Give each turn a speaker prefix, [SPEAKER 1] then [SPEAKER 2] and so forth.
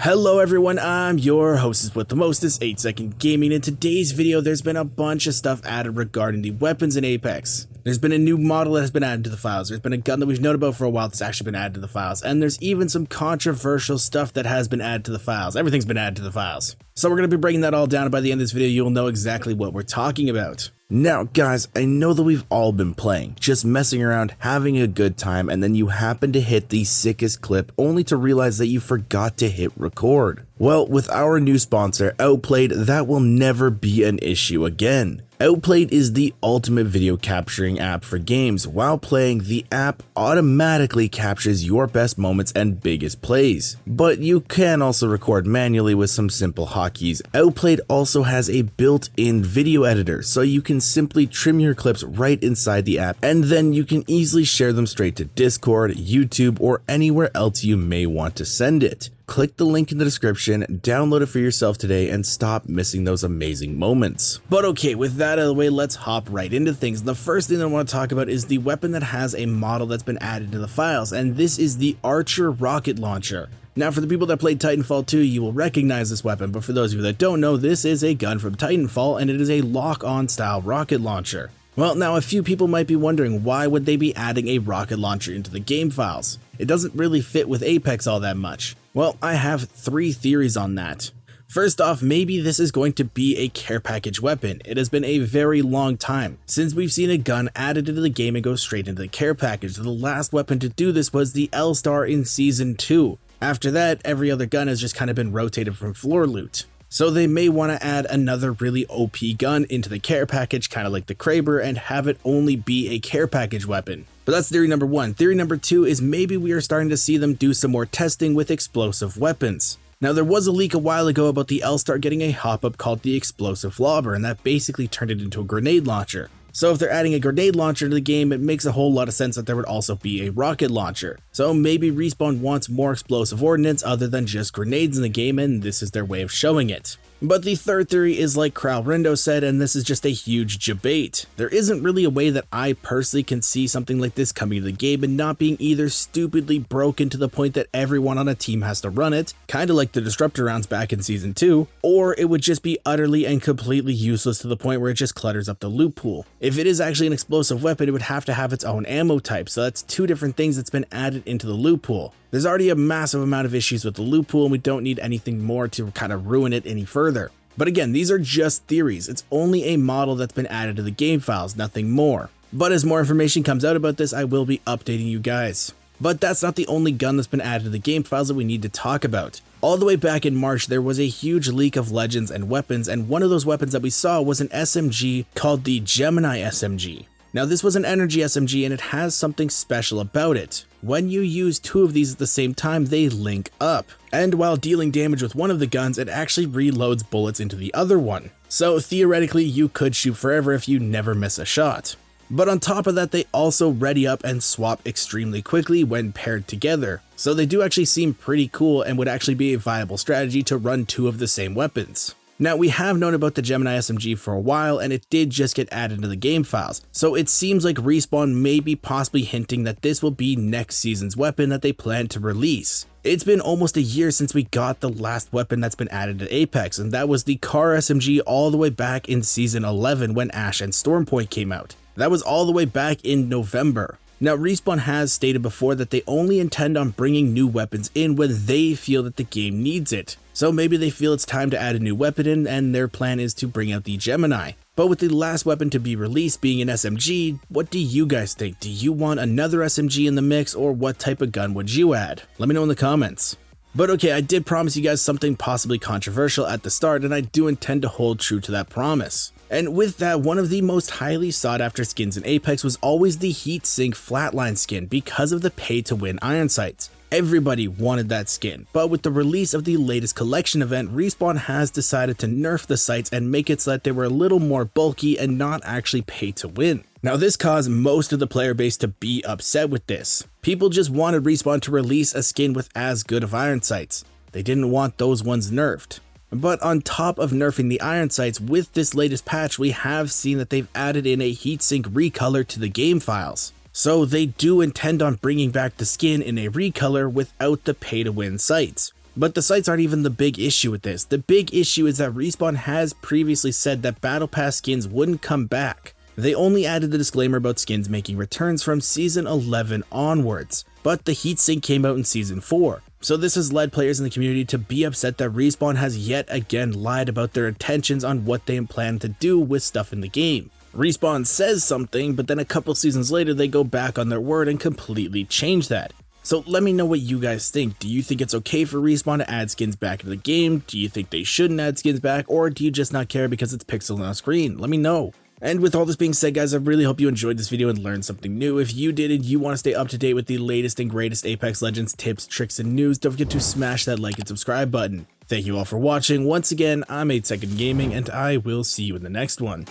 [SPEAKER 1] Hello everyone, I'm your hostess with the mostest, 8-Second Gaming. In today's video, there's been a bunch of stuff added regarding the weapons in Apex. There's been a new model that has been added to the files, there's been a gun that we've known about for a while that's actually been added to the files, and there's even some controversial stuff that has been added to the files. Everything's been added to the files. So we're going to be breaking that all down, and by the end of this video, you'll know exactly what we're talking about. Now guys, I know that we've all been playing, just messing around, having a good time, and then you happen to hit the sickest clip only to realize that you forgot to hit record. Well, with our new sponsor, Outplayed, that will never be an issue again. Outplayed is the ultimate video capturing app for games. While playing, the app automatically captures your best moments and biggest plays. But you can also record manually with some simple hotkeys. Outplayed also has a built-in video editor, so you can simply trim your clips right inside the app, and then you can easily share them straight to Discord, YouTube, or anywhere else you may want to send it. Click the link in the description, download it for yourself today, and stop missing those amazing moments. But okay, with that out of the way, let's hop right into things. The first thing that I want to talk about is the weapon that has a model that's been added to the files, and this is the Archer rocket launcher. Now for the people that played Titanfall 2, you will recognize this weapon, but for those of you that don't know, this is a gun from Titanfall, and it is a lock-on style rocket launcher. Well, now a few people might be wondering, why would they be adding a rocket launcher into the game files? It doesn't really fit with Apex all that much. Well, I have 3 theories on that. First off, maybe this is going to be a care package weapon. It has been a very long time since we've seen a gun added into the game and go straight into the care package. The last weapon to do this was the L-Star in Season 2. After that, every other gun has just kind of been rotated from floor loot. So they may want to add another really OP gun into the care package, kind of like the Kraber, and have it only be a care package weapon. But that's theory number 1. Theory number 2 is maybe we are starting to see them do some more testing with explosive weapons. Now there was a leak a while ago about the L-Star getting a hop-up called the Explosive Lobber, and that basically turned it into a grenade launcher. So if they're adding a grenade launcher to the game, it makes a whole lot of sense that there would also be a rocket launcher. So maybe Respawn wants more explosive ordnance other than just grenades in the game, and this is their way of showing it. But the third theory is like Kral Rindo said, and this is just a huge debate. There isn't really a way that I personally can see something like this coming to the game and not being either stupidly broken to the point that everyone on a team has to run it, kinda like the Disruptor rounds back in Season 2, or it would just be utterly and completely useless to the point where it just clutters up the loot pool. If it is actually an explosive weapon, it would have to have its own ammo type, so that's 2 different things that's been added into the loot pool. There's already a massive amount of issues with the loot pool, and we don't need anything more to kind of ruin it any further. But again, these are just theories. It's only a model that's been added to the game files, nothing more. But as more information comes out about this, I will be updating you guys. But that's not the only gun that's been added to the game files that we need to talk about. All the way back in March, there was a huge leak of legends and weapons, and one of those weapons that we saw was an SMG called the Gemini SMG. Now this was an energy SMG, and it has something special about it. When you use 2 of these at the same time, they link up. And while dealing damage with one of the guns, it actually reloads bullets into the other one. So theoretically, you could shoot forever if you never miss a shot. But on top of that, they also ready up and swap extremely quickly when paired together. So they do actually seem pretty cool and would actually be a viable strategy to run 2 of the same weapons. Now we have known about the Gemini SMG for a while, and it did just get added to the game files, so it seems like Respawn may be possibly hinting that this will be next season's weapon that they plan to release. It's been almost a year since we got the last weapon that's been added to Apex, and that was the car SMG all the way back in Season 11 when Ash and Stormpoint came out. That was all the way back in November. Now Respawn has stated before that they only intend on bringing new weapons in when they feel that the game needs it. So maybe they feel it's time to add a new weapon in, and their plan is to bring out the Gemini. But with the last weapon to be released being an SMG, what do you guys think? Do you want another SMG in the mix, or what type of gun would you add? Let me know in the comments. But okay, I did promise you guys something possibly controversial at the start, and I do intend to hold true to that promise. And with that, one of the most highly sought after skins in Apex was always the Heatsink Flatline skin because of the pay to win iron sights. Everybody wanted that skin, but with the release of the latest collection event, Respawn has decided to nerf the sights and make it so that they were a little more bulky and not actually pay to win. Now this caused most of the player base to be upset with this. People just wanted Respawn to release a skin with as good of iron sights. They didn't want those ones nerfed. But on top of nerfing the iron sights, with this latest patch, we have seen that they've added in a heatsink recolor to the game files. So they do intend on bringing back the skin in a recolor without the pay to win sights. But the sites aren't even the big issue with this. The big issue is that Respawn has previously said that Battle Pass skins wouldn't come back. They only added the disclaimer about skins making returns from Season 11 onwards, but the heatsink came out in Season 4. So this has led players in the community to be upset that Respawn has yet again lied about their intentions on what they plan to do with stuff in the game. Respawn says something, but then a couple seasons later they go back on their word and completely change that. So let me know what you guys think. Do you think it's okay for Respawn to add skins back into the game? Do you think they shouldn't add skins back? Or do you just not care because it's pixels on a screen? Let me know. And with all this being said, guys, I really hope you enjoyed this video and learned something new. If you did and you want to stay up to date with the latest and greatest Apex Legends tips, tricks, and news, don't forget to smash that like and subscribe button. Thank you all for watching. Once again, I'm 8 Second Gaming, and I will see you in the next one.